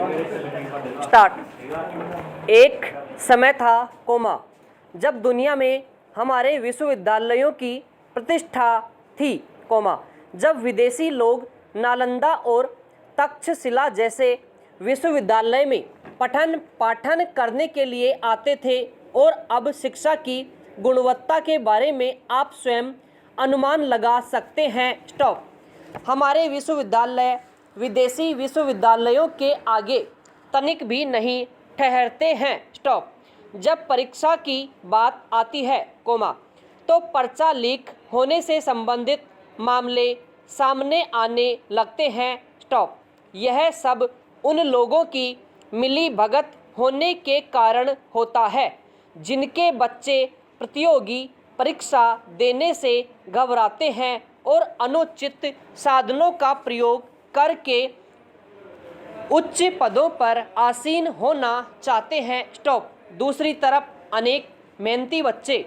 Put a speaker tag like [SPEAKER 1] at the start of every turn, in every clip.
[SPEAKER 1] Start. एक समय था कोमा, जब दुनिया में हमारे विश्वविद्यालयों की प्रतिष्ठा थी कोमा, जब विदेशी लोग नालंदा और तक्षशिला जैसे विश्वविद्यालय में पठन पाठन करने के लिए आते थे। और अब शिक्षा की गुणवत्ता के बारे में आप स्वयं अनुमान लगा सकते हैं। स्टॉप। हमारे विश्वविद्यालय विदेशी विश्वविद्यालयों के आगे तनिक भी नहीं ठहरते हैं। स्टॉप। जब परीक्षा की बात आती है कोमा, तो पर्चा लीक होने से संबंधित मामले सामने आने लगते हैं। स्टॉप। यह सब उन लोगों की मिली भगत होने के कारण होता है जिनके बच्चे प्रतियोगी परीक्षा देने से घबराते हैं और अनुचित साधनों का प्रयोग करके उच्च पदों पर आसीन होना चाहते हैं। स्टॉप। दूसरी तरफ अनेक मेहनती बच्चे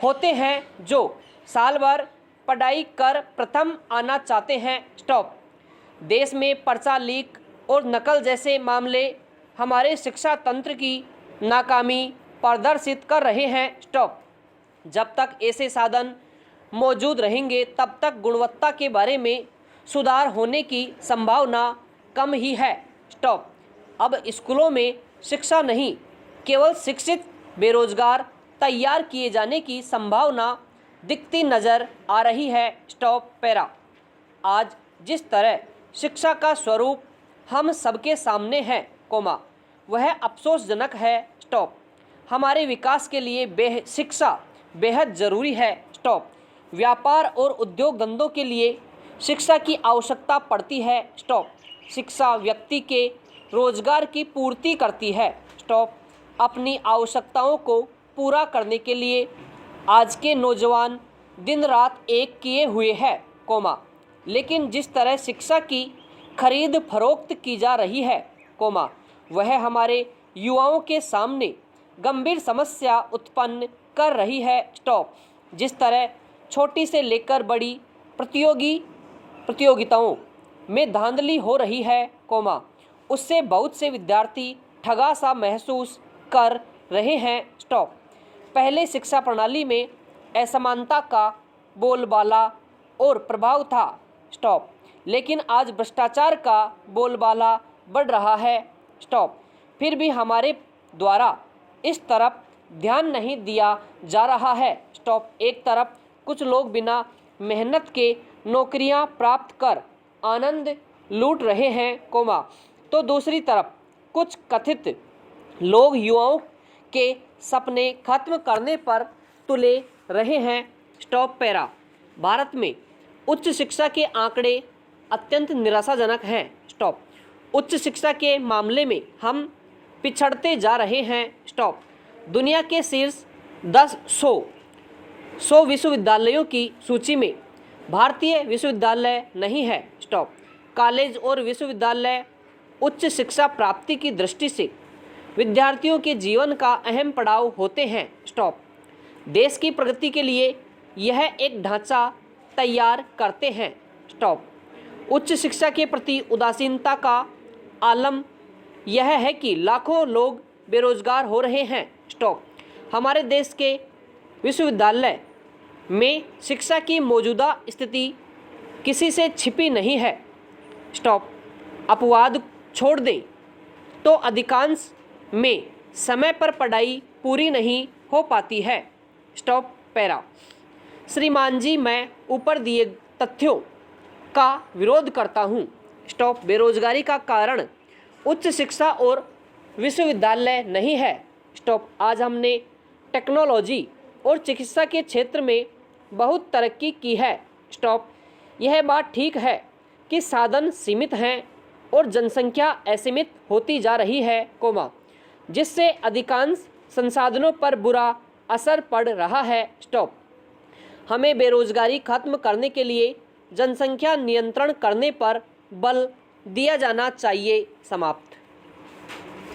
[SPEAKER 1] होते हैं जो साल भर पढ़ाई कर प्रथम आना चाहते हैं। स्टॉप। देश में पर्चा लीक और नकल जैसे मामले हमारे शिक्षा तंत्र की नाकामी प्रदर्शित कर रहे हैं। स्टॉप। जब तक ऐसे साधन मौजूद रहेंगे तब तक गुणवत्ता के बारे में सुधार होने की संभावना कम ही है। स्टॉप। अब स्कूलों में शिक्षा नहीं, केवल शिक्षित बेरोजगार तैयार किए जाने की संभावना दिखती नजर आ रही है। Stop para. आज जिस तरह शिक्षा का स्वरूप हम सबके सामने है कोमा, वह अफसोसजनक है। स्टॉप। हमारे विकास के लिए शिक्षा बेहद ज़रूरी है। स्टॉप। व्यापार और उद्योग धंधों के लिए शिक्षा की आवश्यकता पड़ती है। स्टॉप। शिक्षा व्यक्ति के रोजगार की पूर्ति करती है। स्टॉप। अपनी आवश्यकताओं को पूरा करने के लिए आज के नौजवान दिन रात एक किए हुए हैं कोमा, लेकिन जिस तरह शिक्षा की खरीद फरोख्त की जा रही है कोमा, वह हमारे युवाओं के सामने गंभीर समस्या उत्पन्न कर रही है। स्टॉप। जिस तरह छोटी से लेकर बड़ी प्रतियोगिताओं में धांधली हो रही है कोमा, उससे बहुत से विद्यार्थी ठगा सा महसूस कर रहे हैं। स्टॉप। पहले शिक्षा प्रणाली में असमानता का बोलबाला और प्रभाव था। स्टॉप। लेकिन आज भ्रष्टाचार का बोलबाला बढ़ रहा है। स्टॉप। फिर भी हमारे द्वारा इस तरफ ध्यान नहीं दिया जा रहा है। स्टॉप। एक तरफ कुछ लोग बिना मेहनत के नौकरियां प्राप्त कर आनंद लूट रहे हैं कोमा, तो दूसरी तरफ कुछ कथित लोग युवाओं के सपने खत्म करने पर तुले रहे हैं। Stop para. भारत में उच्च शिक्षा के आंकड़े अत्यंत निराशाजनक हैं। स्टॉप। उच्च शिक्षा के मामले में हम पिछड़ते जा रहे हैं। स्टॉप। दुनिया के शीर्ष 100 विश्वविद्यालयों की सूची में भारतीय विश्वविद्यालय नहीं है। स्टॉप। कॉलेज और विश्वविद्यालय उच्च शिक्षा प्राप्ति की दृष्टि से विद्यार्थियों के जीवन का अहम पड़ाव होते हैं। स्टॉप। देश की प्रगति के लिए यह एक ढांचा तैयार करते हैं। स्टॉप। उच्च शिक्षा के प्रति उदासीनता का आलम यह है कि लाखों लोग बेरोजगार हो रहे हैं। स्टॉप। हमारे देश के विश्वविद्यालय में शिक्षा की मौजूदा स्थिति किसी से छिपी नहीं है। स्टॉप। अपवाद छोड़ दें तो अधिकांश में समय पर पढ़ाई पूरी नहीं हो पाती है। Stop para. श्रीमान जी, मैं ऊपर दिए तथ्यों का विरोध करता हूँ। स्टॉप। बेरोजगारी का कारण उच्च शिक्षा और विश्वविद्यालय नहीं है। स्टॉप। आज हमने टेक्नोलॉजी और चिकित्सा के क्षेत्र में बहुत तरक्की की है। स्टॉप। यह बात ठीक है कि साधन सीमित हैं और जनसंख्या असीमित होती जा रही है कोमा, जिससे अधिकांश संसाधनों पर बुरा असर पड़ रहा है। स्टॉप। हमें बेरोजगारी खत्म करने के लिए जनसंख्या नियंत्रण करने पर बल दिया जाना चाहिए। समाप्त।